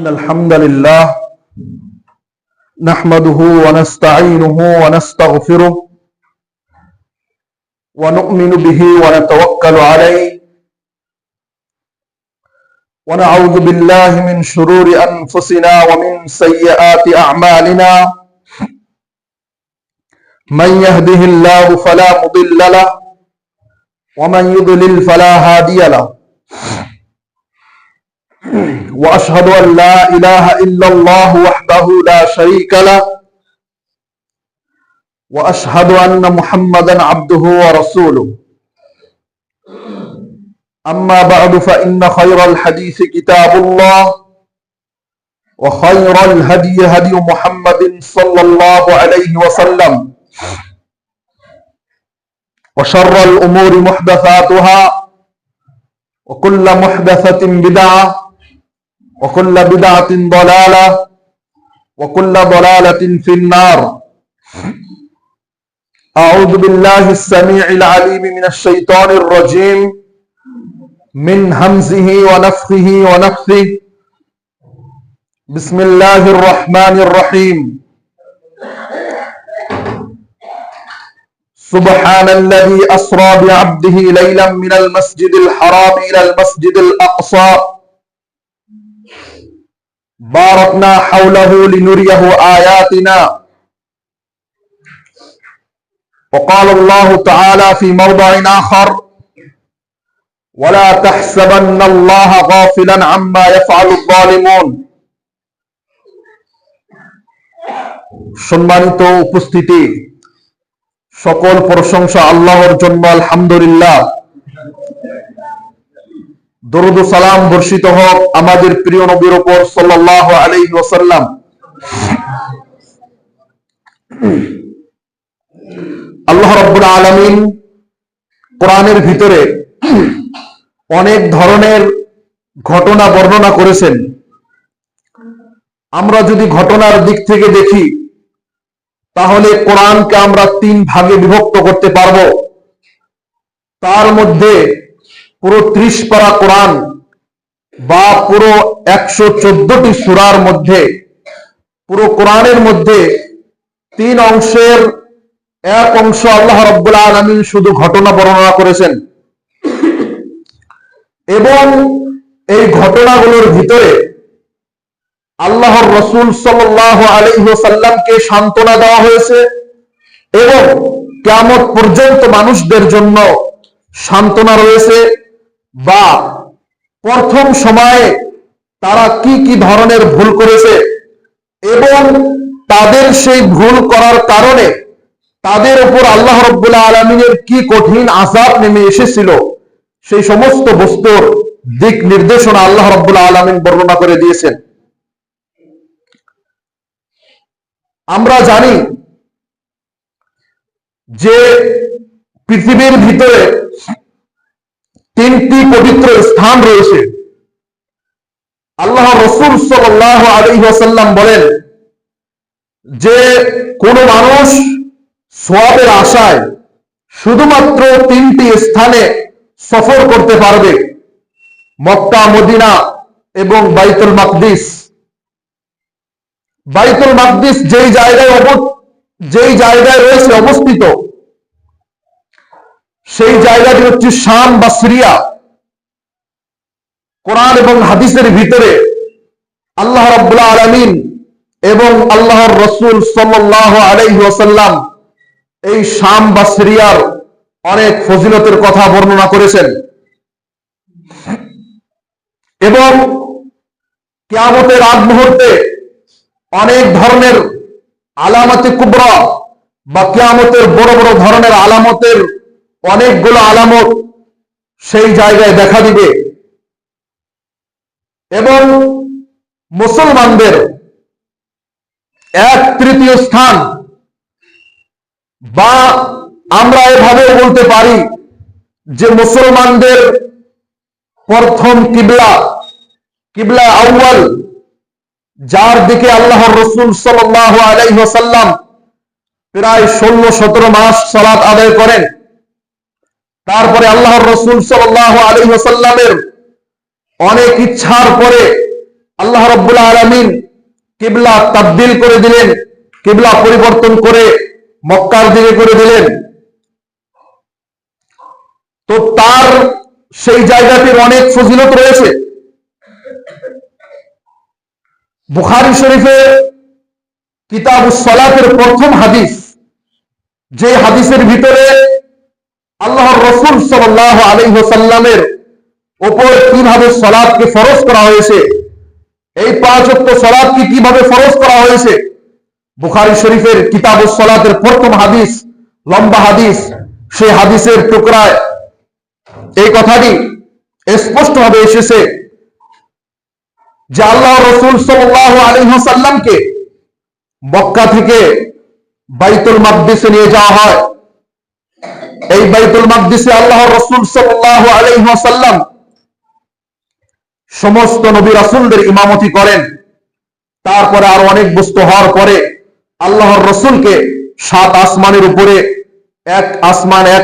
إن الحمد لله نحمده ونستعينه ونستغفره ونؤمن به ونتوكل عليه ونعوذ بالله من شرور أنفسنا ومن سيئات أعمالنا من يهده الله فلا مضل له ومن يضلل فلا هادي له وأشهد أن لا إله إلا الله وحده لا شريك له وأشهد أن محمدا عبده ورسوله أما بعد فإن خير الحديث كتاب الله وخير الهدي هدي محمد صلى الله عليه وسلم وشر الأمور محدثاتها وكل محدثة بدعة وكل بدعة ضلالة وكل ضلالة في النار. أعوذ بالله السميع العليم من الشيطان الرجيم من همزه ونفخه ونفثه. بسم الله الرحمن الرحيم. سبحان الذي أسرى بعبده ليلا من المسجد الحرام إلى المسجد الأقصى باركنا حوله لنريه آياتنا. وقال الله تعالى في موضع آخر ولا تحسبن الله غافلا عما يفعل الظالمون. সম্মানিত উপস্থিতি, সকল প্রশংসা আল্লাহর জন্য, আলহামদুলিল্লাহ। দরুদ ও সালাম বর্ষিত হোক আমাদের প্রিয় নবীর উপর সাল্লাল্লাহু আলাইহি ওয়াসাল্লাম। আল্লাহ রাব্বুল আলামিন কোরআনের ভিতরে অনেক ধরনের ঘটনা বর্ণনা করেছেন। আমরা যদি ঘটনার দিক থেকে দেখি তাহলে কোরআনকে আমরা 3 ভাগে বিভক্ত করতে পারবো। তার মধ্যে পুরো 30 পারা কোরআন বা পুরো 114টি সূরার মধ্যে পুরো কোরআনের মধ্যে 3 অংশের এক অংশ আল্লাহ রাব্বুল আলামিন শুধু ঘটনা বর্ণনা করেছেন এবং এই ঘটনাগুলোর ভিতরে আল্লাহর রাসূল সাল্লাল্লাহু আলাইহি ওয়াসাল্লামকে সান্ত্বনা দেওয়া হয়েছে এবং কিয়ামত পর্যন্ত মানুষদের জন্য সান্ত্বনা রয়েছে, বা প্রথম সময়ে তারা কি কি ধরনের ভুল করেছে এবং তাদের সেই ভুল করার কারণে তাদের উপর আল্লাহ রাব্বুল আলামিনের কি কঠিন আযাব নেমে এসেছিল, সেই সমস্ত বস্তুর দিক নির্দেশনা আল্লাহ রাব্বুল আলামিন বর্ণনা করে দিয়েছেন। আমরা জানি যে পৃথিবীর ভিতরে 3টি পবিত্র স্থান রয়েছে। আল্লাহ রাসূল সাল্লাল্লাহু আলাইহি ওয়াসাল্লাম বলেন যে কোন মানুষ সওয়াবের আশায় শুধুমাত্র 3টি স্থানে সফর করতে পারবে, মক্কা, মদিনা এবং বাইতুল মাকদিস। বাইতুল মাকদিস যেই জায়গায় রয়েছে অবস্থিত, সেই জায়গাটি হচ্ছে শাম বা সিরিয়া। কোরআন এবং হাদিসের ভিতরে আল্লাহ রাব্বুল আলামিন এবং আল্লাহর রাসূল সাল্লাল্লাহু আলাইহি ওয়াসাল্লাম এই শাম বা সিরিয়ার অনেক ফজিলতের কথা বর্ণনা করেছেন এবং কিয়ামতের আগ মুহূর্তে অনেক ধরনের আলামতে কুবরা বা কিয়ামতের বড় বড় ধরনের আলামতের অনেকগুলো আলামত সেই জায়গায় দেখা দিবে এবং মুসলমানদের 1/3 স্থান, বা আমরা এভাবে বলতে পারি যে মুসলমানদের প্রথম কিবলা আউয়াল, যার দিকে আল্লাহর রাসূল সাল্লাল্লাহু আলাইহি ওয়াসাল্লাম প্রায় 16-17 মাস সালাত আদায় করেন। তারপরে আল্লাহর রাসূল সাল্লাল্লাহু আলাইহি ওয়াসাল্লামের অনেক ইচ্ছার পরে আল্লাহ রাব্বুল আলামিন কিবলা তাবদীল করে দিলেন, কিবলা পরিবর্তন করে মক্কার দিকে করে দিলেন। তো তার সেই জায়গাটির অনেক ফজিলত রয়েছে। বুখারী শরীফে কিতাবুস সালাতের প্রথম হাদিস, যে হাদিসের ভিতরে আল্লাহর রাসূল সাল্লাল্লাহু আলাইহি ওয়াসাল্লামের উপর কিভাবে সালাতকে ফরজ করা হয়েছে, এই 5 ওয়াক্ত সালাতকে কিভাবে ফরজ করা হয়েছে, বুখারী শরীফের কিতাবুস সালাতের প্রথম হাদিস, লম্বা হাদিস, সেই হাদিসের টুকরায় এই কথাটি স্পষ্টভাবে এসেছে যে আল্লাহর রাসূল সাল্লাল্লাহু আলাইহি ওয়াসাল্লামকে মক্কা থেকে বাইতুল মাকদিসে নিয়ে যাওয়া হয়। এই বাইতুল মাকদিসে আল্লাহর রাসূল সাল্লাল্লাহু আলাইহি ওয়াসাল্লাম সমস্ত নবী রাসূলদের ইমামতি করেন। তারপরে আরো অনেক বস্তু হওয়ার পরে আল্লাহর রাসূলকে 7 আসমানের উপরে এক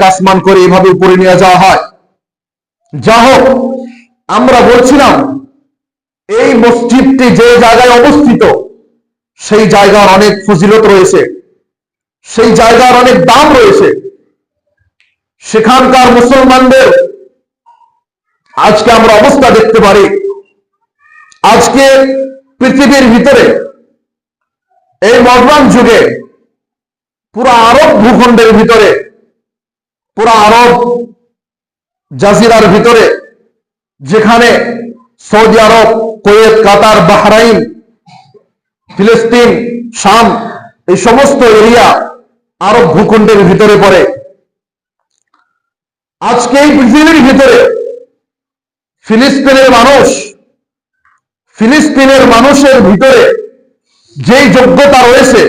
আসমান করে এভাবে উপরে নিয়ে যাওয়া হয়। যা হোক, আমরা বলছিলাম এই মসজিদটি যে জায়গায় অবস্থিত সেই জায়গার অনেক ফজিলত রয়েছে, সেই জায়গার অনেক দাম রয়েছে। সেখানকার মুসলমানদের আজকে আমরা অবস্থা দেখতে পারি। আজকে পৃথিবীর ভিতরে এই মডার্ন যুগে পুরো আরব ভূখণ্ডের ভিতরে, পুরো আরব জাজিরার ভিতরে, যেখানে সৌদি আরব, কুয়েত, কাতার, বাহরাইন, ফিলিস্তিন, শাম, এই সমস্ত এরিয়া আরব ভূখণ্ডের ভিতরে পড়ে। আজকে এই পৃথিবীর ভিতরে ফিলিস্তিনের মানুষের ভিতরে যেই যোগ্যতা রয়েছে,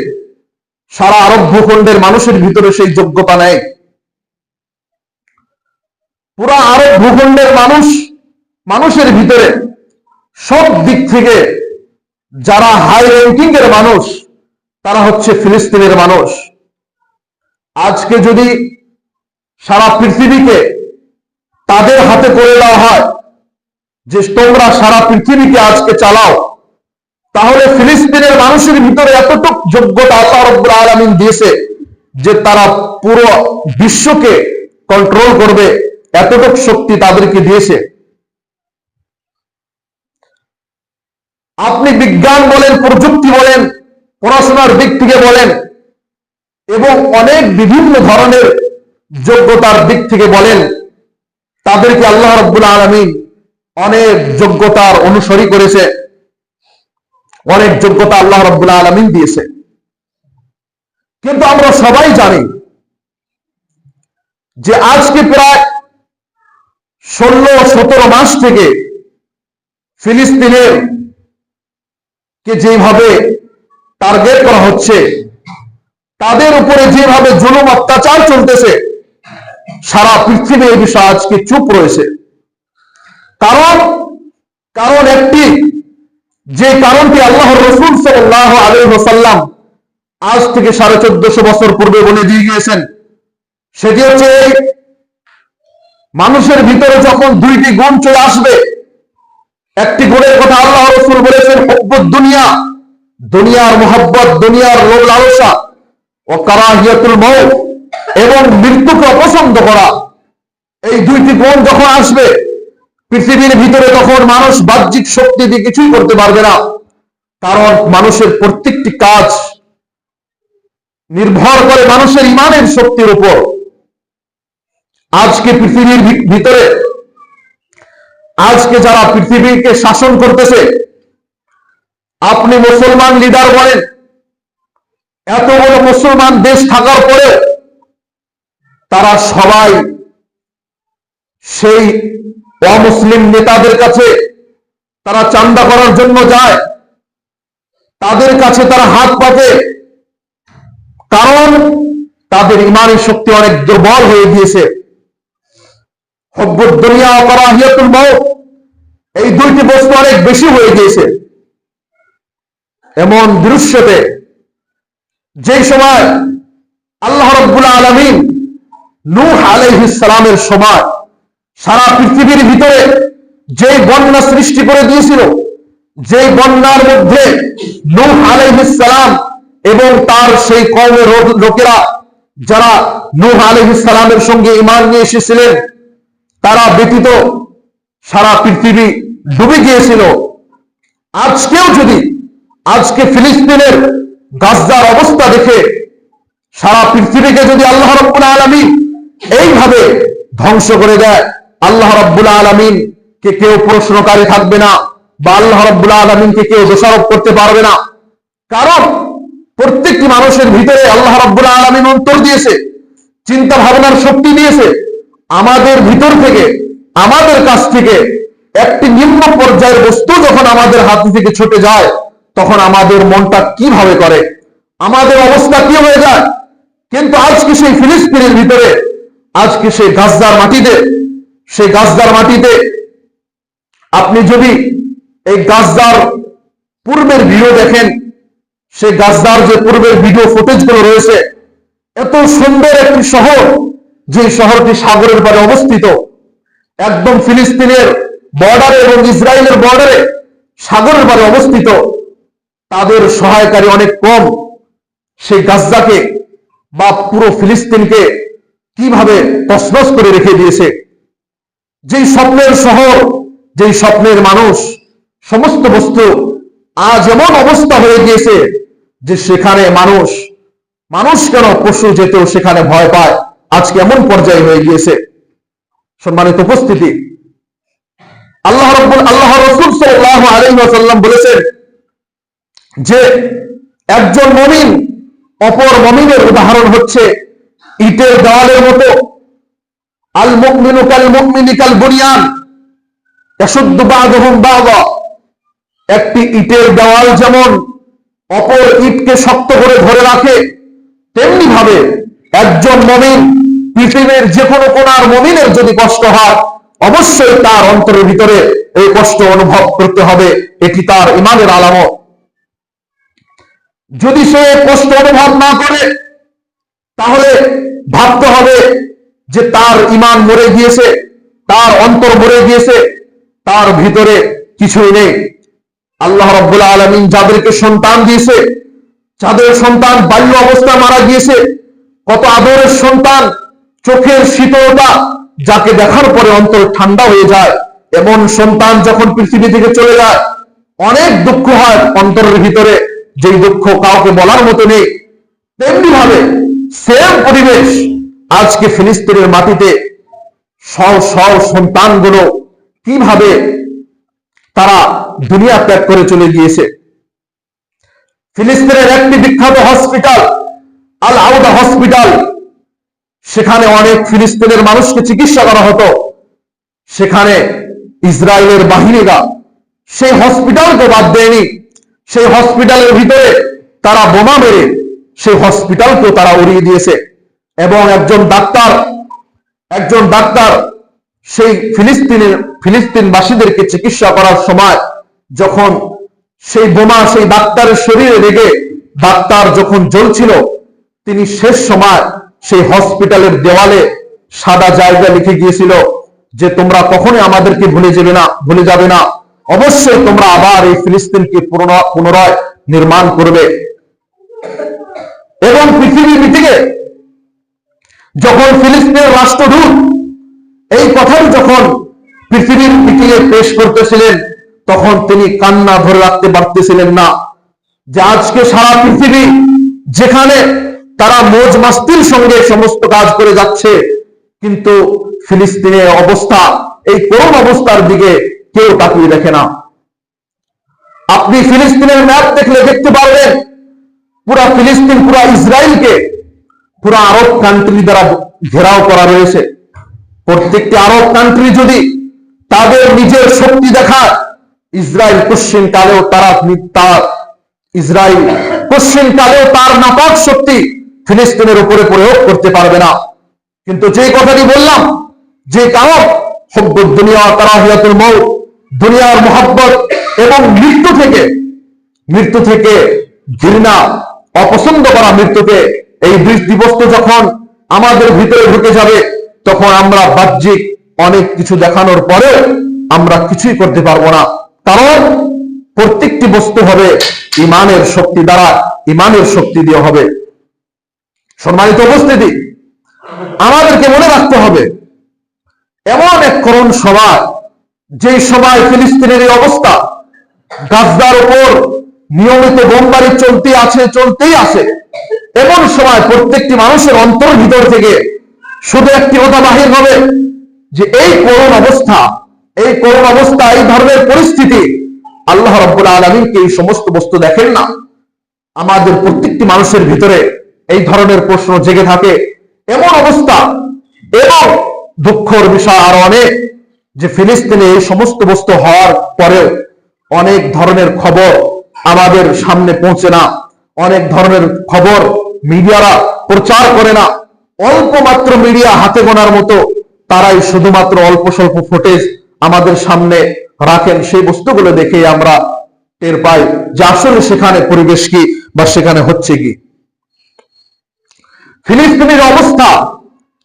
সারা আরব ভূখণ্ডের মানুষের ভিতরে সেই যোগ্যতা নেই। পুরো আরব ভূখণ্ডের মানুষের ভিতরে সব দিক থেকে যারা হাই র্যাঙ্কিং এর মানুষ, তারা হচ্ছে ফিলিস্তিনের মানুষ। আজকে যদি সারা পৃথিবীকে তাদের হাতে করে দেওয়া হয় যে তোমরা সারা পৃথিবীকে আজকে চালাও, তাহলে ফিলিস্তিনের মানুষের ভিতরে এতটুক যোগ্যতা আল্লাহ রাব্বুল আলামিন দিয়েছে যে তারা পুরো বিশ্বকে কন্ট্রোল করবে, এতটুক শক্তি তাদেরকে দিয়েছে। আপনি বিজ্ঞান বলেন, প্রযুক্তি বলেন, পড়াশোনার দিক থেকে বলেন, এবং অনেক বিভিন্ন ধরনের যোগ্যতার দিক থেকে বলেন, তাদেরকে আল্লাহ রাব্বুল আলামিন অনেক যোগ্যতার অনুসরী করেছে, অনেক যোগ্যতা আল্লাহ রাব্বুল আলামিন দিয়েছে। কিন্তু আমরা সবাই জানি যে আজকে প্রায় 16-17 মাস থেকে ফিলিস্তিনের কে যেভাবে টার্গেট করা হচ্ছে, তাদের উপরে যেভাবে জুলুম অত্যাচার চলতেছে, সারা পৃথিবী এই বিষয়ে আজকে চুপ রয়েছে। কারণ একটি, যে কারণটি আল্লাহর রাসূল সাল্লাল্লাহু আলাইহি ওয়াসাল্লাম আজ থেকে 1450 বছর পূর্বে বলে দিয়ে গিয়েছেন, সেটি হচ্ছে মানুষের ভিতরে যখন 2টি গুণ চলে আসবে, একটি গুণের কথা আল্লাহ রাসূল বলেছেন, হুব্বুদ দুনিয়া, দুনিয়ার মুহাব্বত, দুনিয়ার লোভ লালসা, ও কারাহিয়াতুল মউত, এবং মৃত্যুকে অপছন্দ করা। এই 2টি গুণ যখন আসবে পৃথিবীর ভিতরে, তখন মানুষ বাহ্যিক শক্তি দিয়ে কিছুই করতে পারবে না। কারণ মানুষের প্রত্যেকটি কাজ নির্ভর করে মানুষের ইমানের শক্তির উপর। আজকে পৃথিবীর ভিতরে, আজকে যারা পৃথিবীকে শাসন করতেছে, আপনি মুসলমান লিডার বলেন, এত বড় মুসলমান দেশ থাকার পরে তারা সবাই সেই অমুসলিম নেতাদের কাছে তারা চাঁদা করার জন্য যায়, তাদের কাছে তারা হাত পাতে, কারণ তাদের ইমানের শক্তি অনেক দুর্বল হয়ে গিয়েছে। হুব্বুদ দুনিয়া ওয়া কারাহিয়াতুল মউত, এই 2টি বস্তু অনেক বেশি হয়ে গিয়েছে। এমন দৃশ্যতে যেই সময় আল্লাহ রাব্বুল আলামিন নূহ আলাইহিস সালামের সময় সারা পৃথিবীর ভিতরে যে বন্যা সৃষ্টি করে দিয়েছিল, যে বন্যার মধ্যে নূহ আলাইহিস সালাম এবং তার সেই কওমের লোকেরা যারা নূহ আলাইহিস সালামের সঙ্গে ঈমান নিয়ে এসেছিলেন, তারা ব্যতীত সারা পৃথিবী ডুবে গিয়েছিল। আজকেও যদি আজকে ফিলিস্তিনের গাজার অবস্থা দেখে সারা পৃথিবীকে যদি আল্লাহ রাব্বুল আলামিন এইভাবে ধ্বংস করে দেয়, আল্লাহ রাব্বুল আলামিন কে কেউ প্রশ্নকারী থাকবে না, বা আল্লাহ রাব্বুল আলামিনকে কেউ দোষারোপ করতে পারবে না। কারণ প্রত্যেকটি মানুষের ভিতরে আল্লাহ রাব্বুল আলামিন অন্তর দিয়েছে, চিন্তা ভাবনার শক্তি দিয়েছে। আমাদের ভিতর থেকে, আমাদের কাছ থেকে একটি নিম্ন পর্যায়ের বস্তু যখন আমাদের হাত থেকে ছুটে যায়, তখন আমাদের মনটা কিভাবে করে, আমাদের অবস্থা কি হয়ে যায়। কিন্তু আজকে সেই ফিলিস্তিনের ভিতরে, আজকে সেই গাজার মাটিতে আপনি যদি এই গাজার পূর্বের ভিডিও দেখেন, সেই গাজার যে পূর্বের ভিডিও ফুটেজ গুলো রয়েছে, এত সুন্দর একটি শহর, যে শহরটি সাগরের পাড়ে অবস্থিত, একদম ফিলিস্তিনের বর্ডারে এবং ইসরায়েলের বর্ডারে সাগরের পাড়ে অবস্থিত, তাদের সহায়কারী অনেক কম। সেই গাজাকে বা পুরো ফিলিস্তিনকে কিভাবে তছনছ করে রেখে দিয়েছে। যেই স্বপ্নের শহর, যেই স্বপ্নের মানুষ, সমস্ত বস্তু আজ এমন অবস্থা হয়ে গিয়েছে যে সেখানে মানুষ কেন, পশু যেতেও সেখানে ভয় পায়। আজকে এমন পর্যায়ে হয়ে গিয়েছে। সম্মানিত উপস্থিতি, আল্লাহ রাসূল সাল্লাল্লাহু আলাইহি ওয়াসাল্লাম বলেছেন যে একজন মুমিন অপর মুমিনের উদাহরণ হচ্ছে ইটের দেওয়ালের মতো। আল মুমিনু কাল মুমিনি কাল বুনিয়ান ইয়াশুদ্দু বাযুহুম বাযা। একটি ইটের দেওয়াল যেমন অপর ইটকে শক্ত করে ধরে রাখে, তেমনি ভাবে একজন মুমিন, পৃথিবীর যে কোনো কোনার মুমিনের যদি কষ্ট হয়, অবশ্যই তার অন্তরের ভিতরে এই কষ্ট অনুভব করতে হবে। এটি তার ঈমানের আলামত। যদি সে কষ্ট অনুভব না করে, তাহলে ভাবতে হবে যে তার ঈমান মরে গিয়েছে, তার অন্তর মরে গিয়েছে, তার ভিতরে কিছুই নেই। আল্লাহ রাব্বুল আলামিন যাদেরকে সন্তান দিয়েছে, যাদের সন্তান বাল্য অবস্থায় মারা গিয়েছে, কত আদরের সন্তান, চোখের শীতলতা যাকে দেখার পরে অন্তর ঠান্ডা হয়ে যায়, এমন সন্তান যখন পৃথিবী থেকে চলে যায়, অনেক দুঃখ হয় অন্তরের ভিতরে, যেই দুঃখ কাউকে বলার মতো নেই। তেমনি ভাবে সেম পরিবেশ আজকে ফিলিস্তিনের মাটিতে সন্তানগুলো কিভাবে তারা দুনিয়া ত্যাগ করে চলে গিয়েছে। ফিলিস্তিনের একটি বিখ্যাত হসপিটাল, আল আউদা হসপিটাল, সেখানে অনেক ফিলিস্তিনের মানুষকে চিকিৎসা করা হতো। সেখানে ইসরায়েলের বাহিনীরা সেই হসপিটালকে বাদ দেয়নি। সেই হসপিটালের ভিতরে তারা বোমা মেরে সেই হসপিটালকেও তারা উড়িয়ে দিয়েছে। এবং একজন ডাক্তার সেই ফিলিস্তিনবাসীদেরকে চিকিৎসা করার সময় যখন সেই বোমা সেই ডাক্তারের শরীরে লেগে ডাক্তার যখন জ্বলছিল, তিনি শেষ সময় সেই হসপিটালের দেওয়ালে সাদা জায়গা লিখে গিয়েছিল যে তোমরা কখনোই আমাদেরকে ভুলে যাবে না, অবশ্যই তোমরা আবার এই ফিলিস্তিনকে পুনরায় নির্মাণ করবে। এবং পৃথিবীর মিটিংয়ে যখন ফিলিস্তিনের রাষ্ট্রদূত এই কথাই যখন পৃথিবীর মিটিংয়ে পেশ করতেছিলেন, তখন তিনি কান্না ধরে রাখতে পারতেছিলেন না। যে আজকে সারা পৃথিবী যেখানে তারা মौज মাস্তির সঙ্গে সমস্ত কাজ করে যাচ্ছে, কিন্তু ফিলিস্তিনের অবস্থা, এই করুণ অবস্থার দিকে কেউ তাকিয়ে দেখে না। আপনি ফিলিস্তিনের ম্যাপ দেখলে দেখতে পারবেন পুরা ফিলিস্তিন, পুরা ইসরায়েলকে পুরা আরব কান্ট্রি দ্বারা ঘেরাও করা রয়েছে। প্রত্যেকটি আরব কান্ট্রি যদি তাদের নিজের শক্তি দেখায়, ইসরায়েল কোশ্চিন কালেও তার নাপাক শক্তি ফিলিস্তিনের উপরে প্রয়োগ করতে পারবে না। কিন্তু যে কথাটি বললাম, যে কারণ হুব্বুদ দুনিয়া কারাহিয়াতুল মউত, দুনিয়ার মহব্বত এবং মৃত্যু থেকে ঘৃণা, অপছন্দ করা মৃত্যুকে, এই দুই বস্তু যখন আমাদের ভিতরে ঢুকে যাবে, তখন আমরা বাহ্যিক অনেক কিছু দেখানোর পরে আমরা কিছুই করতে পারবো না। কারণ প্রত্যেকটি বস্তু হবে ইমানের শক্তি দ্বারা, ইমানের শক্তি দিয়ে হবে। সম্মানিত উপস্থিতি, আমাদেরকে মনে রাখতে হবে এমন এক করুণ সময়, যে সময় ফিলিস্তিনের এই অবস্থা, গাজার উপর নিয়মিত বোমবারি চলতেই আছে, এমন সময় প্রত্যেকটি মানুষের অন্তর ভিতর থেকে শুধু একটি কথা বাহির হবে যে এই করুণ অবস্থা, এই ধরনের পরিস্থিতি, আল্লাহ রাব্বুল আলামিনকে এই সমস্ত বস্তু দেখেন না? আমাদের প্রত্যেকটি মানুষের ভিতরে এই ধরনের প্রশ্ন জেগে থাকে। এমন অবস্থা, এবং দুঃখের বিষয় আরো অনেক, যে ফিলিস্তিনে এই সমস্ত বস্তু হওয়ার পরেও অনেক ধরনের খবর আমাদের সামনে পৌঁছে না, অনেক ধরনের খবর মিডিয়ারা প্রচার করে না। অল্প মাত্র মিডিয়া, হাতে গোনার মতো, তারাই শুধুমাত্র অল্প স্বল্প ফুটেজ আমাদের সামনে রাখেন। সেই বস্তুগুলো দেখে আমরা টের পাই যে আসলে সেখানে পরিবেশ কি বা সেখানে হচ্ছে কি। ফিলিস্তিনের অবস্থা,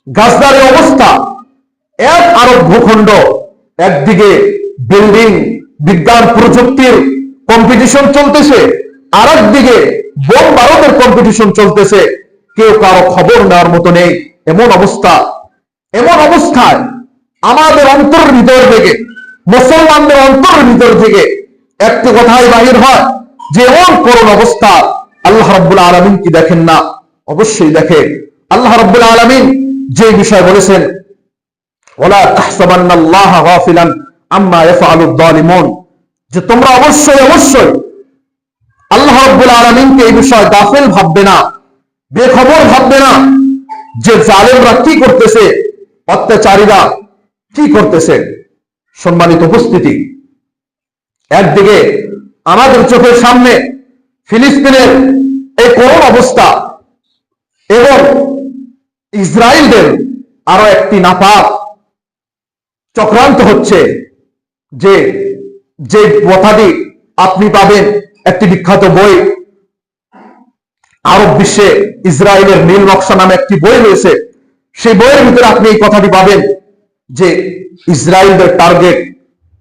গাজার অবস্থা, এক আরব ভূখণ্ড, একদিকে বিল্ডিং, বিজ্ঞান প্রযুক্তির কম্পিটিশন চলতেছে, আর একদিকে বোম বারুদের কম্পিটিশন চলতেছে, কেউ কারো খবর নেওয়ার মতো নেই। এমন অবস্থায় আমাদের অন্তরের ভিতর থেকে, মুসলমানদের অন্তরের ভিতর থেকে একটি কথাই বাহির হয় যে এমন করুণ অবস্থা আল্লাহ রাব্বুল আলামিন কি দেখেন না? অবশ্যই দেখেন। আল্লাহ রাব্বুল আলামিন যে বিষয় বলেছেন, ওয়ালা তাহসাবান্নাল্লাহা গাফিলান আম্মা ইয়াফআলুদ যালিমুন, যে তোমরা অবশ্যই আল্লাহ রাব্বুল আলামিনকে এই বিষয়ে গাফিল ভাববে না, বেখবর ভাববে না, যে জালেমরা কি করতেছে, অত্যাচারীরা কি করতেছে। সম্মানিত উপস্থিতি, একদিকে আমাদের চোখের সামনে ফিলিস্তিনের এই করুণ অবস্থা, এবং ইসরায়েলদের আরো একটি নাপাক চক্রান্ত হচ্ছে, যে কথাটি আপনি পাবেন একটি বিখ্যাত বই, আরব বিশ্বে ইসরায়েলের নীল নকশা নামে একটি বই রয়েছে। সেই বইয়ের ভিতরে আপনি এই কথাটি পাবেন যে ইসরায়েলদের টার্গেট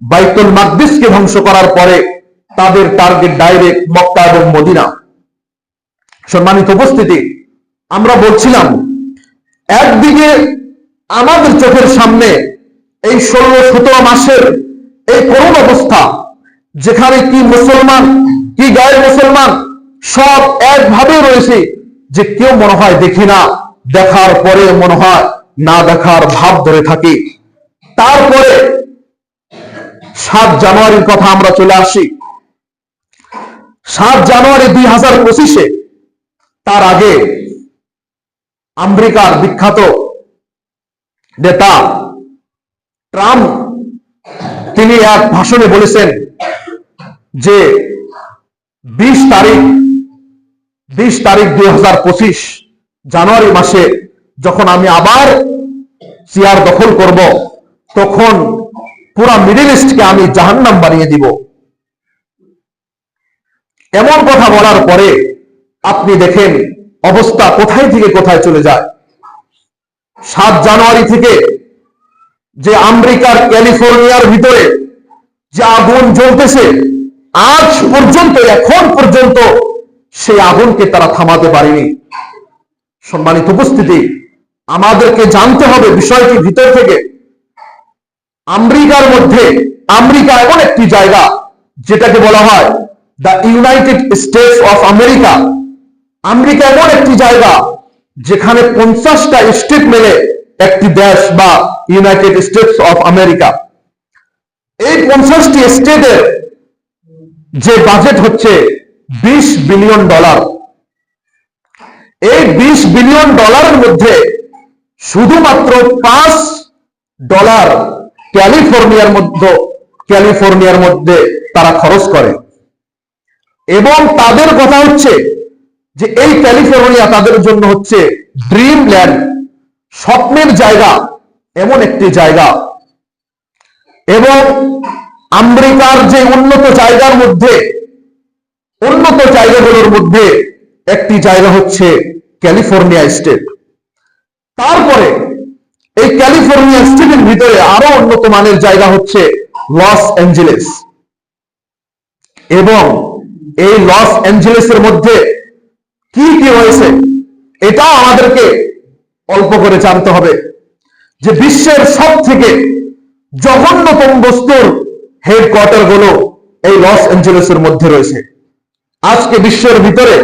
বাইতুল মাকদিসকে ধ্বংস করার পরে তাদের টার্গেট ডাইরেক্ট মক্কা এবং মদিনা। সম্মানিত উপস্থিতি, আমরা বলছিলাম একদিকে আমাদের চোখের সামনে এই 16-17 মাসের এই করুণ অবস্থা, যেখানে কি মুসলমান কি গায়ের মুসলমান সব একভাবে রয়েছে, যে কেউ মনে হয় দেখি না, দেখার পরে মনে হয় না দেখার ভাব ধরে থাকি। তারপরে 7 জানুয়ারির কথা আমরা চলে আসি। 7 জানুয়ারি 2025-এ, তার আগে আমেরিকার বিখ্যাত নেতা ট্রাম্প, তিনি এক ভাষণে বলেছেন যে 20 তারিখ 2025 জানুয়ারি মাসে যখন আমি আবার চেয়ার দখল করব, তখন পুরা মিডল ইস্টকে আমি জাহান্নাম বানিয়ে দিব। এমন কথা বলার পরে আপনি দেখেন অবস্থা কোথায় থেকে কোথায় চলে যায়। 7 জানুয়ারি থেকে যে আমেরিকার ক্যালিফোর্নিয়ার ভিতরে যে আগুন জ্বলতেছে, আজ পর্যন্ত, এখন পর্যন্ত সেই আগুনকে তারা থামাতে পারেনি। সম্মানিত উপস্থিতি, আমাদেরকে জানতে হবে বিষয়টি ভিতর থেকে। আমেরিকা এমন একটি জায়গা যেটাকে বলা হয় the United states of America. America এমন একটি জায়গা যেখানে 50টা স্টেট মিলে একটি দেশ বা ইউনাইটেড স্টেটস অফ আমেরিকা। এই 50টি স্টেটের যে বাজেট হচ্ছে $20 বিলিয়ন। এই $20 বিলিয়ন মধ্যে শুধুমাত্র $5 ক্যালিফোর্নিয়ার মধ্যে তারা খরচ করে। এবং তাদের কথা হচ্ছে যে এই ক্যালিফোর্নিয়া তাদের জন্য হচ্ছে ড্রিম ল্যান্ড, স্বপ্নের জায়গা, এমন একটি জায়গা। এবং আমেরিকার যে উন্নত জায়গাগুলোর মধ্যে একটি জায়গা হচ্ছে ক্যালিফোর্নিয়া স্টেট। তারপরে এই ক্যালিফোর্নিয়া স্টেটের ভিতরে আরো উন্নত মানের জায়গা হচ্ছে লস অ্যাঞ্জেলেস। এবং এই লস অ্যাঞ্জেলেসের মধ্যে কি কি হয়েছে এটাও আমাদেরকে অল্প করে জানতে হবে, যে বিশ্বের সব থেকে জঘন্যতম বস্তুর হেডকোয়ার্টার গুলো এই লস অ্যাঞ্জেলেসের মধ্যে রয়েছে। আজকে বিশ্বের ভিতরে,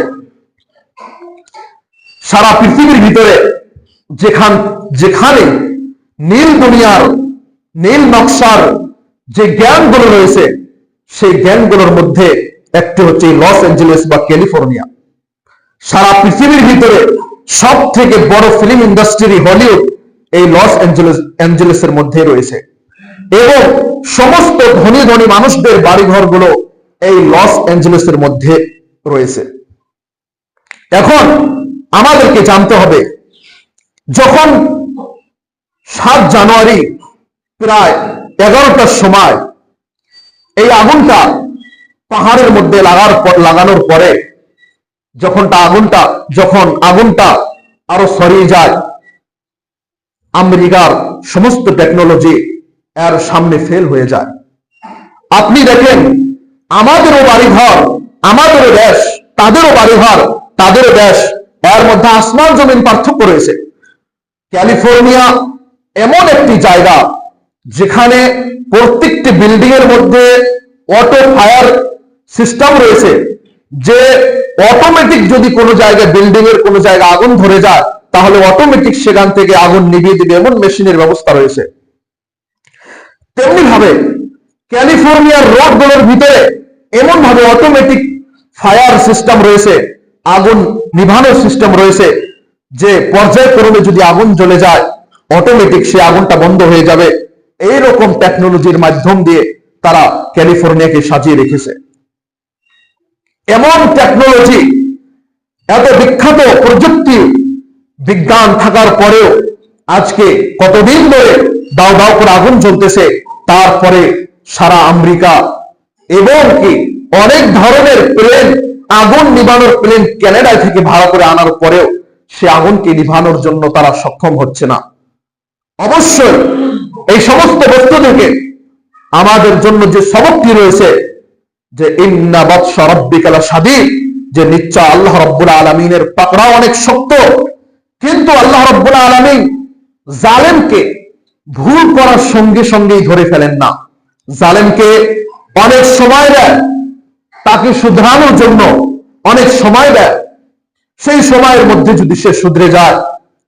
সারা পৃথিবীর ভিতরে যেখানে নীল দুনিয়ার, নীল নকশার যে জ্ঞানগুলো রয়েছে, সেই জ্ঞানগুলোর মধ্যে একটি হচ্ছে লস অ্যাঞ্জেলেস বা ক্যালিফোর্নিয়া। সারা পৃথিবীর ভিতরে সব থেকে বড় ফিল্ম ইন্ডাস্ট্রি হলিউড এই লস অ্যাঞ্জেলেসের মধ্যে রয়েছে, এবং সমস্ত ধনী ধনী মানুষদের বাড়িঘরগুলো এই লস অ্যাঞ্জেলেসের মধ্যে রয়েছে। এখন আমাদেরকে জানতে হবে, যখন 7 জানুয়ারি প্রায় 11টার সময় এই আগুনটা পাহাড়ের মধ্যে লাগানোর পরে যখন আগুনটা আরো ছড়িয়ে যায়, আমেরিকার সমস্ত টেকনোলজি এর সামনে ফেল হয়ে যায়। আপনি দেখেন, আমাদেরও বাড়িঘর, আমাদেরও দেশ, তাদেরও বাড়িঘর, তাদেরও দেশ, এর মধ্যে আসমান জমিন পার্থক্য রয়েছে। ক্যালিফোর্নিয়া এমন একটি জায়গা যেখানে প্রত্যেকটি বিল্ডিং এর মধ্যে অটো ফায়ার সিস্টেম রয়েছে, যে অটোমেটিক যদি কোনো জায়গায় বিল্ডিং এর কোনো জায়গায় আগুন ধরে যায়, তাহলে অটোমেটিক সেখান থেকে আগুন নিভিয়ে দিবে, এমন মেশিনের ব্যবস্থা রয়েছে। তেমনি ভাবে ক্যালিফোর্নিয়ার রোডগুলোর ভিতরে এমন ভাবে অটোমেটিক ফায়ার সিস্টেম রয়েছে, আগুন নিভানোর সিস্টেম রয়েছে, যে পর্যায়ক্রমে যদি আগুন জ্বলে যায় অটোমেটিক সে আগুনটা বন্ধ হয়ে যাবে। এইরকম টেকনোলজির মাধ্যম দিয়ে তারা ক্যালিফোর্নিয়াকে সাজিয়ে রেখেছে। এমন টেকনোলজি, এত বিখ্যাত প্রযুক্তি বিজ্ঞান থাকার পরেও আজকে কতদিন ধরে দাও দাও করে আগুন জ্বলতেছে, তারপরে সারা আমেরিকা এবং কি অনেক ধরনের প্লেন, আগুন নিভানোর প্লেন কানাডা থেকে ভাড়া করে আনার পরেও সে আগুনকে নিভানোর জন্য তারা সক্ষম হচ্ছে না। অবশ্যই এই সমস্ত বস্তু থেকে আমাদের জন্য যে সবকটি রয়েছে, যে ইন্না বাতশা রাব্বিকা লাশাদীদ, যে নিশ্চয় আল্লাহ রাব্বুল আলামিনের পাকড়াও অনেক শক্ত। কিন্তু আল্লাহ রাব্বুল আলামিন জালেমকে ভুল করার সঙ্গে সঙ্গেই ধরে ফেলেন না। জালেমকে অনেক সময় দেয়, তাকে শুধরানোর জন্য অনেক সময় দেয়। সেই সময়ের মধ্যে যদি সে শুধরে যায়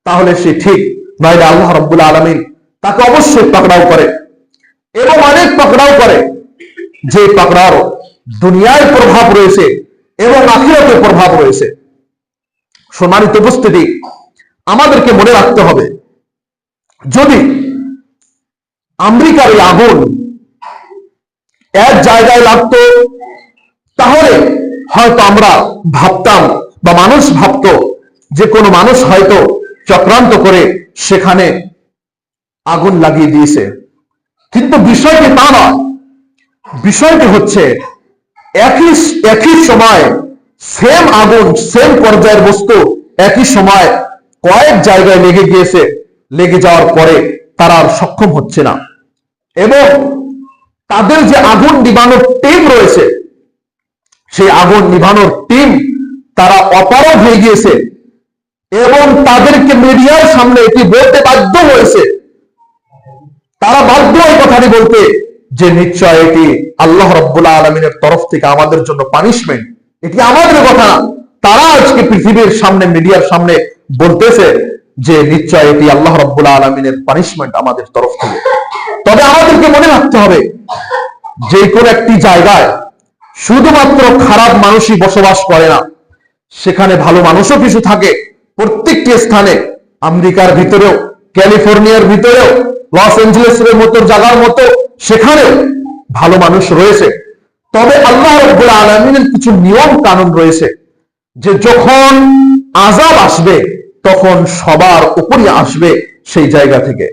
তাহলে সে ঠিক, নইলে আল্লাহ রাব্বুল আলামিন তাকে অবশ্যই পাকড়াও করে, এবং অনেক পাকড়াও করে, যে পাকড়াও দুনিয়ায় প্রভাব রয়েছে এবং আখিরাতে প্রভাব রয়েছে। সম্মানিত উপস্থিতি, আমাদেরকে মনে রাখতে হবে, যদি আমেরিকার এই আগুন এক জায়গায় লাগতো, তাহলে হয়তো আমরা ভাবতাম বা মানুষ ভাবতো যে কোনো মানুষ হয়তো চক্রান্ত করে সেখানে আগুন লাগিয়ে দিয়েছে। কিন্তু বিষয়টি তা নয়। বিষয়টি হচ্ছে একই সময় সেম আগুন, সেম পর্যায়ের বস্তু একই সময় কয়েক জায়গায় লেগে গিয়েছে, লেগে যাওয়ার পরে তারা আর সক্ষম হচ্ছে না, এবং তাদের যে আগুন নিভানোর টিম রয়েছে, সেই আগুন নিভানোর টিম তারা অপারগ হয়ে গিয়েছে, এবং তাদেরকে মিডিয়ার সামনে এটি বলতে বাধ্য হয়েছে। তারা বাধ্য এই কথাটি বলতে যে নিশ্চয় এটি আল্লাহ রাব্বুল আলামিনের তরফ থেকে আমাদের জন্য পানিশমেন্ট, এটি আমাদের কথা। তারা আজকে পৃথিবীর সামনে, মিডিয়ার সামনে বলতেছে যে নিশ্চয় এটি আল্লাহ রাব্বুল আলামিনের পানিশমেন্ট আমাদের তরফ থেকে। তবে আমাদেরকে মনে রাখতে হবে, যে কোনো একটি জায়গায় শুধুমাত্র খারাপ মানুষই বসবাস করে না, সেখানে ভালো মানুষও কিছু থাকে। প্রত্যেকটি স্থানে, আমেরিকার ভিতরেও, ক্যালিফোর্নিয়ার ভিতরেও, লস অ্যাঞ্জেলেসের মতো জায়গার মতো সেখানেও ভালো মানুষ রয়েছে। তবে আল্লাহ রাব্বুল আলামিনের কিছু নিয়ম কানুন রয়েছে, যে যখন আযাব আসবে তখন সবার উপরই আসবে সেই জায়গা থেকে।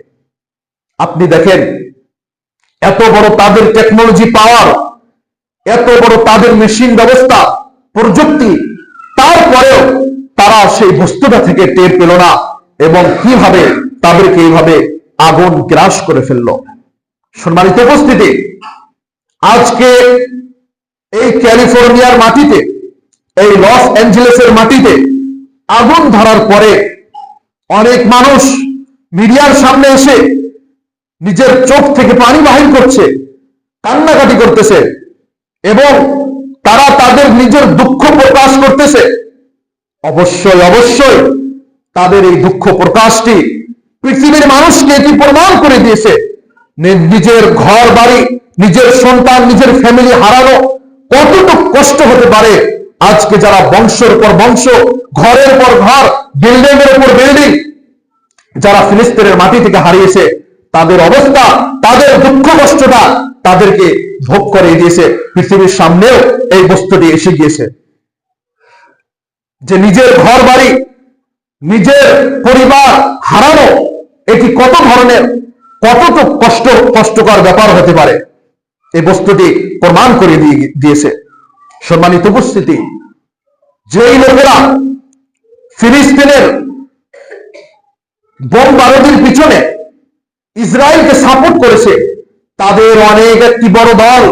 আপনি দেখেন, এত বড় তাদের টেকনোলজি পাওয়ার, এত বড় তাদের মেশিন ব্যবস্থা, প্রযুক্তি, তারপরেও তারা সেই বস্তুটা থেকে টের পেল না, এবং কিভাবে তাদেরকে এইভাবে আগুন গ্রাস করে ফেললো। সম্মানিত উপস্থিতি, আজকে এই ক্যালিফোর্নিয়ার মাটিতে, এই লস অ্যাঞ্জেলেসের মাটিতে আগুন ধরার পরে অনেক মানুষ মিডিয়ার সামনে এসে নিজের চোখ থেকে পানি বাহির করছে, কান্নাকাটি করতেছে এবং তারা তাদের নিজের দুঃখ প্রকাশ করতেছে। অবশ্যই অবশ্যই তাদের এই দুঃখ প্রকাশটি পৃথিবীর মানুষকে এটি প্রমাণ করে দিয়েছে নিজের ঘর বাড়ি, নিজের সন্তান, নিজের ফ্যামিলি হারানো কতটুকু কষ্ট হতে পারে। আজকে যারা বংশের পর বংশ, ঘরের পর ঘর, বিল্ডিং এর উপর বিল্ডিং যারা ফিলিস্তিনের মাটি থেকে হারিয়েছে, তাদের অবস্থা, তাদের দুঃখ কষ্টটা তাদেরকে ভোগ করে দিয়েছে। পৃথিবীর সামনেও এই বস্তুটি এসে গিয়েছে যে নিজের ঘর বাড়ি, নিজের পরিবার হারানো এটি কত ধরনের, কতটুকু কষ্টকর ব্যাপার হতে পারে, এই বস্তুটি প্রমাণ করে দিয়েছে। সম্মানিত উপস্থিতি, যেই লোকেরা ফিলিস্তিনের বোমবারুদের পিছনে ইসরায়েলকে সাপোর্ট করেছে, তাদের অনেক একটি বড় দল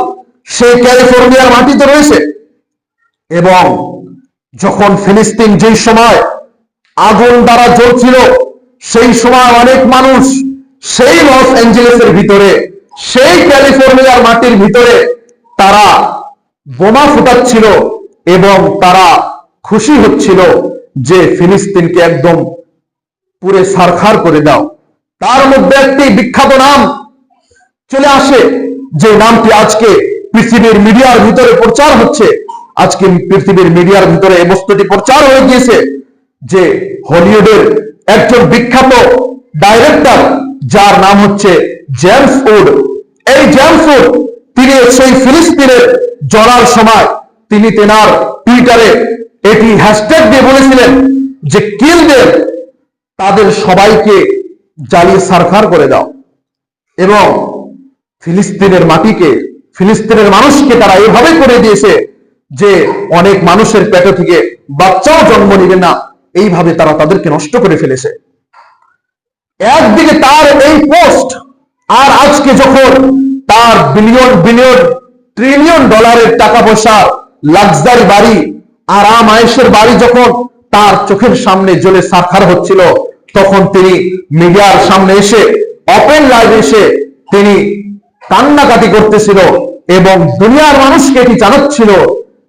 সেই ক্যালিফোর্নিয়ার মাটিতে রয়েছে। এবং যখন ফিলিস্তিন যেই সময় আগুন দ্বারা জ্বলছিল, সেই সময় অনেক মানুষ সেই লস অ্যাঞ্জেলেসের ভিতরে, সেই ক্যালিফোর্নিয়ার মাটির ভিতরে তারা বোমা ফুটাচ্ছিল এবং তারা খুশি হচ্ছিল যে ফিলিস্তিনকে একদম পুরে ছারখার করে দাও। তার মধ্যে একটি বিখ্যাত নাম চলে আসে, যে নামটি আজকে পৃথিবীর মিডিয়ার ভিতরে প্রচার হচ্ছে। আজকে পৃথিবীর মিডিয়ার ভিতরে এই বস্তুটি প্রচার হয়ে গিয়েছে যে হলিউডের একজন বিখ্যাত ডাইরেক্টর, যার নাম হচ্ছে জেমস উড। এই জেমস উড তিনি সেই ফিলিস্তিনের জ্বলার সময় তিনি তেনার টুইটারে এটি হ্যাশট্যাগ দিয়ে বলেছিলেন যে কিল দেম, তাদের সবাইকে জ্বালিয়ে ছারখার করে দাও। এবং ফিলিস্তিনের মাটিকে, ফিলিস্তিনের মানুষকে তারা এভাবে করে দিয়েছে যে অনেক মানুষের পেট থেকে বাচ্চাও জন্ম নিবে না, এইভাবে তারা তাদেরকে নষ্ট করে ফেলেছে। একদিকে তার এই পোস্ট, আর আজকে যখন তার বিলিয়ন বিলিয়ন ট্রিলিয়ন ডলারের টাকা পয়সা, লাক্সারি বাড়ি, আরাম আয়েশের বাড়ি যখন তার চোখের সামনে জ্বলে ছারখার হচ্ছিল, তখন তিনি মিডিয়ার সামনে এসে, ওপেন লাইভে এসে তিনি কান্নাকাটি করতেছিল এবং দুনিয়ার মানুষকে এটি জানাচ্ছিল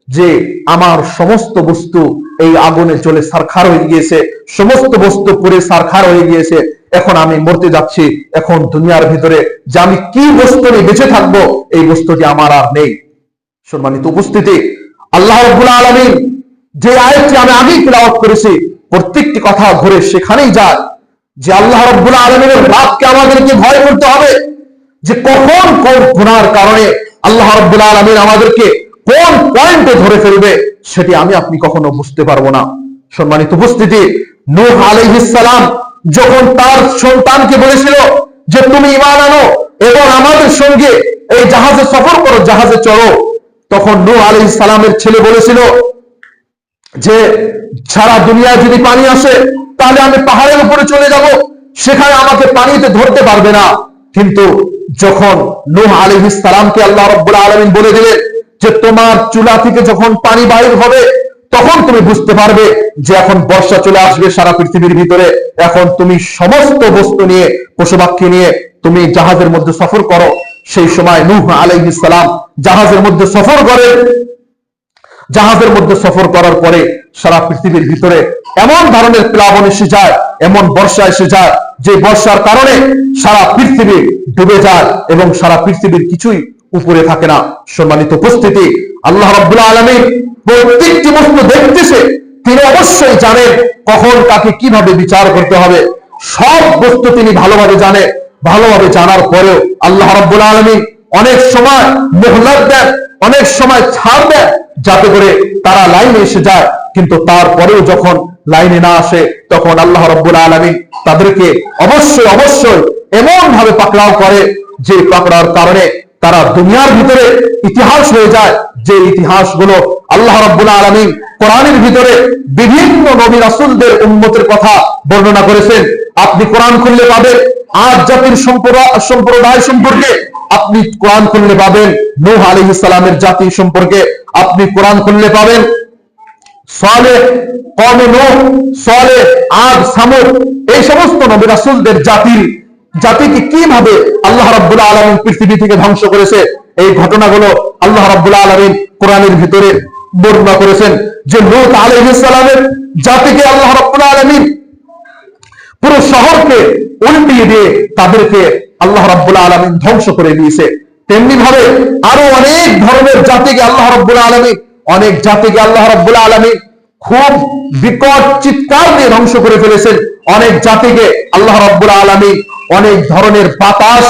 যে আমার সমস্ত বস্তু এই আগুনে জ্বলে ছারখার হয়ে গিয়েছে, সমস্ত বস্তু পুড়ে ছারখার হয়ে গিয়েছে, এখন আমি মরতে যাচ্ছি। এখন দুনিয়ার ভিতরে যে আমি কি বস্তু নিয়ে বেঁচে থাকবো, এই বস্তুটি আমার আর নেই। সম্মানিত উপস্থিতি, আল্লাহ রাব্বুল আলামিন যে আয়াতটি আমি আগেই তেলাওয়াত করেছি, প্রত্যেকটি কথা ঘুরে সেখানেই যায় যে আল্লাহ রাব্বুল আলামিনের রাতকে আমাদেরকে ভয় করতে হবে, যে কখন কোন গুনার কারণে আল্লাহ রাব্বুল আলামিন আমাদেরকে কোন পয়েন্টে ধরে ফেলবে, সেটি আমি আপনি কখনো বুঝতে পারবো না। সম্মানিত উপস্থিতি, নূহ আলাইহিস সালাম যখন তার সন্তানকে বলেছিল যে তুমি ঈমান আনো এবং আমাদের সঙ্গে এই জাহাজে সফর করো, জাহাজে চড়ো, তখন নূহ আলাইহিস সালামের ছেলে বলেছিল যে সারা দুনিয়ায় যদি পানি আসে তাহলে আমি পাহাড়ের উপরে চলে যাব, সেখানে আমাকে পানিতে ধরতে পারবে না। কিন্তু যখন নূহ আলাইহিস সালামকে আল্লাহ রাব্বুল আলামিন বলে দিলেন যে তোমার চুলা থেকে যখন পানি বাইর হবে, তখন তুমি বুঝতে পারবে যে এখন বর্ষা চলে আসবে সারা পৃথিবীর ভিতরে, এখন তুমি সমস্ত বস্তু নিয়ে, পশু পাখি নিয়ে তুমি জাহাজের মধ্যে সফর করো। সেই সময় নূহ আলাইহিস সালাম জাহাজের মধ্যে সফর করেন। জাহাজের মধ্যে সফর করার পরে সারা পৃথিবীর ভিতরে এমন ধরনের প্লাবন এসে যায়, এমন বর্ষা এসে যায় যে বর্ষার কারণে সারা পৃথিবী ডুবে যায় এবং সারা পৃথিবীর কিছুই উপরে থাকে না। সম্মানিত উপস্থিতি, আল্লাহ রাব্বুল আলামিন প্রত্যেকটি বস্তু দেখতেছে, তিনি অবশ্যই জানেন কখন কাকে কিভাবে বিচার করতে হবে, সব বস্তু তিনি ভালোভাবে জানে। ভালোভাবে জানার পরেও আল্লাহ রাব্বুল আলামিন অনেক সময় মোহলত দেন, অনেক সময় ছাড় দেন, যাতে করে তারা লাইনে এসে যায়। কিন্তু তারপরেও যখন লাইনে না আসে, তখন আল্লাহ রাব্বুল আলামিন তাদেরকে অবশ্যই অবশ্যই এমন ভাবে পাকড়াও করে যে পাকড়ার কারণে তারা দুনিয়ার ভিতরে ইতিহাস হয়ে যায়, যে ইতিহাসগুলো আল্লাহ রাব্বুল আলামিন কোরআনের ভিতরে বিভিন্ন নবী রাসূলদের উম্মতের কথা বর্ণনা করেছেন। আপনি কোরআন খুললে পাবেন আদ জাতির সম্প্রদায় সম্পর্কে, আপনি কোরআন খুললে পাবেন নূহ আলাইহিস সালামের জাতি সম্পর্কে, আপনি কোরআন খুললে পাবেন সালেহ, কওমে নূহ, সালেহ, আদ, সামুদ, এই সমস্ত নবী রাসূলদের জাতিকে কিভাবে আল্লাহ রাব্বুল আলামিন পৃথিবী থেকে ধ্বংস করেছে, এই ঘটনাগুলো আল্লাহ রাব্বুল আলামিন কোরআনের ভিতরে বর্ণনা করেছেন। যে লূত আলাইহিস সালামের জাতিকে আল্লাহ রাব্বুল আলামিন পুরো শহরকে উল্টিয়ে দিয়ে তাদেরকে আল্লাহ রাব্বুল আলামিন ধ্বংস করে দিয়েছে। তেমনি ভাবে আরো অনেক ধরনের জাতিকে আল্লাহ রাব্বুল আলামিন খুব বিকট চিৎকার দিয়ে ধ্বংস করে ফেলেছেন। অনেক জাতিকে আল্লাহ রাব্বুল আলামিন অনেক ধরনের বাতাস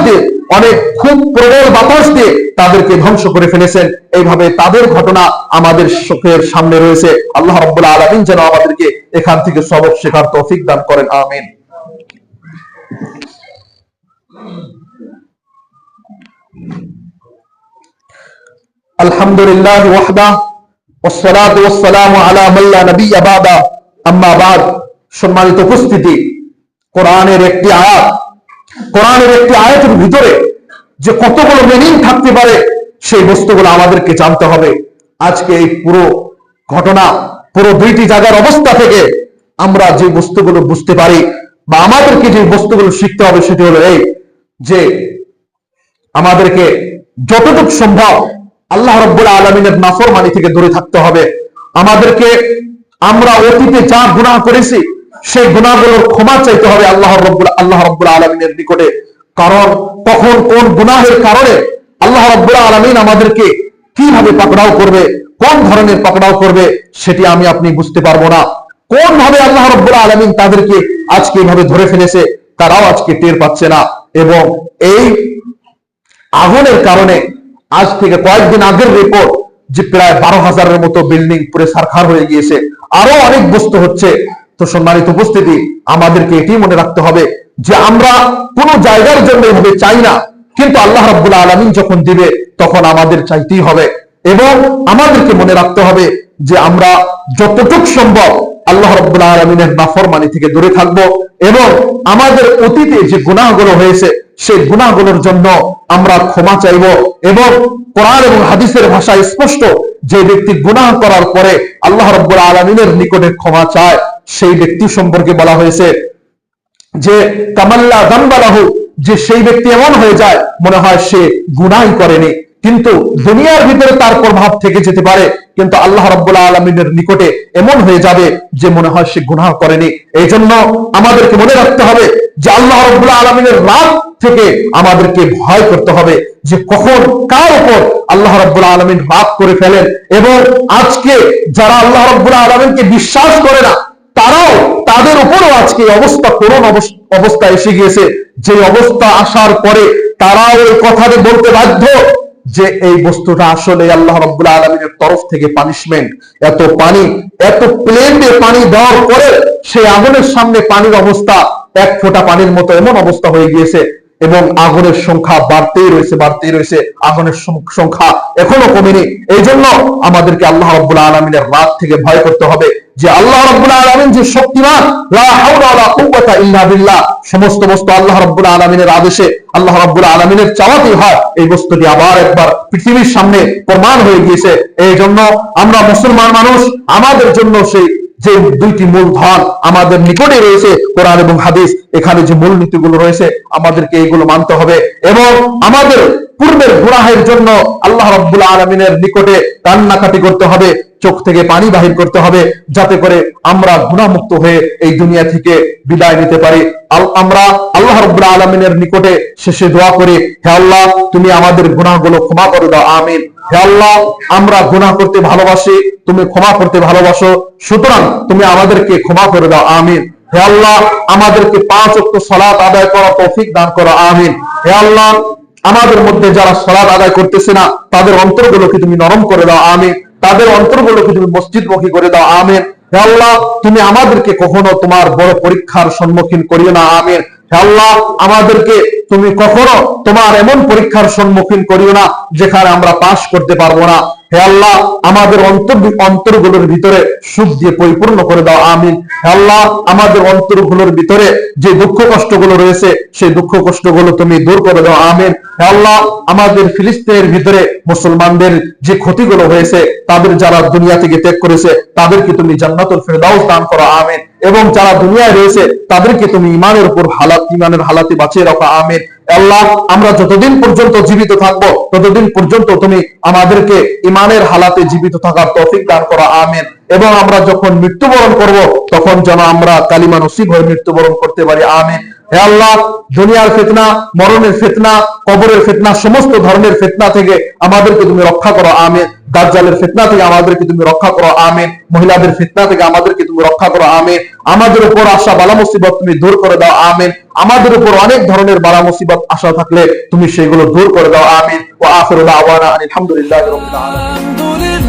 দিয়ে অনেক খুব প্রবল বাতাস দিয়ে তাদেরকে ধ্বংস করে ফেলেছেন। এইভাবে তাদের ঘটনা আমাদের চোখের সামনে রয়েছে। আল্লাহ রাব্বুল আলামিন যেন আমাদেরকে এখান থেকে সবক শেখার তৌফিক দান করেন, আমিন। আলহামদুলিল্লাহ ওয়াহদা ওয়াসসালাতু ওয়াসসালামু আলা মান লা নাবিয়্যা বাদা, আম্মা বাদ। সম্মানিত উপস্থিতি, কোরআনের একটি আয়াতের ভিতরে যে কতগুলো মিনিং থাকতে পারে সেই বস্তুগুলো আমাদেরকে জানতে হবে। আজকে এই পুরো ঘটনা, পুরো দুইটি জায়গার অবস্থা থেকে আমরা যে বস্তুগুলো বুঝতে পারি বা আমাদেরকে যে বস্তুগুলো শিখতে হবে সেটি হলো এই যে আমাদেরকে যতটুকু সম্ভব আল্লাহ রাব্বুল আলামিনের নাফরমানি থেকে দূরে থাকতে হবে। আমরা অতীতে যা গুনাহ করেছি সেই গুনাহগুলোর ক্ষমা চাইতে হবে আল্লাহ রাব্বুল আলামিনের নিকটে। কারণ কখন কোন গুনাহের কারণে আল্লাহ রাব্বুল আলামিন আমাদেরকে কিভাবে পাকড়াও করবে, কোন ধরনের পাকড়াও করবে সেটি আমি আপনি বুঝতে পারবো না। কোন ভাবে আল্লাহ রাব্বুল আলামিন তাদেরকে আজকে এইভাবে ধরে ফেলেছে তারাও আজকে টের পাচ্ছে না। এবং এই আগুনের কারণে আজ থেকে কয়েকদিন আগের রিপোর্ট যে প্রায় 12,000-এর মতো বিল্ডিং পুরো ছারখার হয়ে গিয়েছে, আরো অনেক বস্তু হচ্ছে। তো সম্মানিত উপস্থিতি, আমাদেরকে এটি মনে রাখতে হবে যে আমরা কোনো জায়গার জন্য এভাবে চাই না, কিন্তু আল্লাহ রাব্বুল আলামিন যখন দিবে তখন আমাদের চাইতেই হবে। এবং আমাদেরকে মনে রাখতে হবে যে আমরা যতটুকু সম্ভব আল্লাহ রাব্বুল আলামিনের নাফরমানি থেকে দূরে থাকবো এবং আমাদের অতীতে যে গুনাহগুলো হয়েছে সেই গুনাহগুলোর জন্য আমরা ক্ষমা চাইব। এবং কোরআন এবং হাদিসের ভাষায় স্পষ্ট, যে ব্যক্তি গুনাহ করার পরে আল্লাহ রাব্বুল আলামিনের নিকটে ক্ষমা চায় সেই ব্যক্তি সম্পর্কে বলা হয়েছে যে কামাল্লা যামবালাহু, যে সেই ব্যক্তি এমন হয়ে যায় মনে হয় সে গুনাহই করেনি, কিন্তু দুনিয়ার ভিতরে তার প্রভাব থেকে যেতে পারে, কিন্তু আল্লাহ রাব্বুল আলামিনের নিকটে এমন হয়ে যাবে যে মনে হয় সে গুনাহ করেনি। এই জন্য আমাদেরকে মনে রাখতে হবে যে আল্লাহ রাব্বুল আলামিনের রাগ থেকে আমাদেরকে ভয় করতে হবে যে কখন কার উপর আল্লাহ রাব্বুল আলামিন রাগ করে ফেলেন। এবং আজকে যারা আল্লাহ রাব্বুল আলামিনকে বিশ্বাস করে না তাদের উপরও আজকে অবস্থা, করুণ অবস্থা এসে গিয়েছে, যে অবস্থা আসার পরে তারাও এই কথাটি বলতে বাধ্য যে এই বস্তুটা আসলে আল্লাহ রাব্বুল আলামিনের তরফ থেকে পানিশমেন্ট। এত প্লেনে পানি দেওয়ার পরে সেই আগুনের সামনে পানির অবস্থা এক ফোঁটা পানির মতো এমন অবস্থা হয়ে গিয়েছে এবং আগুনের সংখ্যা বাড়তেই রয়েছে, আগুনের সংখ্যা এখনো কমেনি। এই জন্য আমাদেরকে আল্লাহ রাব্বুল আলামিনের রাগ থেকে ভয় করতে হবে যে আল্লাহ রাব্বুল আলামিন যে শক্তিমান, লা হাওলা ওয়ালা কুওয়াতা ইল্লা বিল্লাহ, সমস্ত বস্তু আল্লাহ রাব্বুল আলামিনের আদেশে, আল্লাহ রাব্বুল আলামিনের চাওয়াতেই হয়। এই বস্তুটি আবার একবার পৃথিবীর সামনে প্রমাণ হয়ে গিয়েছে। এই জন্য আমরা মুসলমান মানুষ, আমাদের জন্য সেই যে দুইটি মূল ধন আমাদের নিকটে রয়েছে, কোরআন এবং হাদিস, এখানে যে মূল নীতিগুলো রয়েছে আমাদেরকে এইগুলো মানতে হবে এবং আমাদের পূর্বের গুনাহের জন্য আল্লাহ রাব্বুল আলামিনের নিকটে কান্নাকাটি করতে হবে, চোখ থেকে পানি বাহির করতে হবে, যাতে করে আমরা গুনাহমুক্ত হয়ে এই দুনিয়া থেকে বিদায় নিতে পারি। আমরা আল্লাহ রাব্বুল আলামিনের নিকটে শেষে দোয়া করি, হে আল্লাহ তুমি আমাদের গুনাহগুলো ক্ষমা করে দাও, আমিন। হে আল্লাহ, আমরা গুনাহ করতে ভালোবাসি, তুমি ক্ষমা করতে ভালোবাসো, সুতরাং তুমি আমাদেরকে ক্ষমা করে দাও, আমিন। হে আল্লাহ, আমাদেরকে 5 ওয়াক্ত সালাত আদায় করার তৌফিক দান করো, আমিন। হে আল্লাহ, আমাদের মধ্যে যারা সালাত আদায় করতেছে না তাদের অন্তরগুলোকে তুমি নরম করে দাও, আমিন। তাদের অন্তরগুলোকে তুমি মসজিদমুখী করে দাও, আমিন। হে আল্লাহ, তুমি আমাদেরকে কখনো তোমার বড় পরীক্ষার সম্মুখীন করিও না, আমিন। হে আল্লাহ, আমাদেরকে তুমি কখনো তোমার এমন পরীক্ষার সম্মুখীন করিও না যেখানে আমরা পাস করতে পারবো না। হে আল্লাহ আমাদের অন্তরগুলোর ভিতরে সুখ দিয়ে পরিপূর্ণ করে দাও, আমিন। হে আল্লাহ আমাদের অন্তরগুলোর ভিতরে যে দুঃখ কষ্টগুলো রয়েছে সেই দুঃখ কষ্টগুলো তুমি দূর করে দাও, আমিন। হে আল্লাহ আমাদের ফিলিস্তিনের ভিতরে মুসলমানদের যে ক্ষতিগুলো হয়েছে, তাদের যারা দুনিয়া থেকে ত্যাগ করেছে তাদেরকে তুমি জান্নাতুল ফেরদাউস দান করো, আমিন। এবং যারা দুনিয়ায় রয়েছে তাদেরকে তুমি ইমানের হালাতে বাঁচিয়ে রাখো, আমিন। আল্লাহ আমরা যতদিন পর্যন্ত জীবিত থাকবো ততদিন পর্যন্ত তুমি আমাদেরকে ইমানের হালাতে জীবিত থাকার তৌফিক দান করো, আমিন। এবং আমরা যখন মৃত্যুবরণ করব তখন যেন আমরা কালিমা নসিব হয়ে মৃত্যুবরণ করতে পারি, আমিন। হে আল্লাহ দুনিয়ার ফিতনা, মরণের ফিতনা, কবরের ফিতনা, সমস্ত ধরনের ফিতনা থেকে আমাদেরকে তুমি রক্ষা করো, আমিন। দাজ্জালের ফিতনা থেকে আমাদেরকে তুমি রক্ষা করো, আমিন। মহিলাদের ফিতনা থেকে আমাদেরকে তুমি রক্ষা করো, আমিন। আমাদের উপর আসা বালা মুসিবত তুমি দূর করে দাও, আমিন। আমাদের উপর অনেক ধরনের বালা মুসিবত আসা থাকলে তুমি সেগুলো দূর করে দাও, আমিন। ওয়া আখিরু দাওয়ানা আলহামদুলিল্লাহি রাব্বিল আলামিন।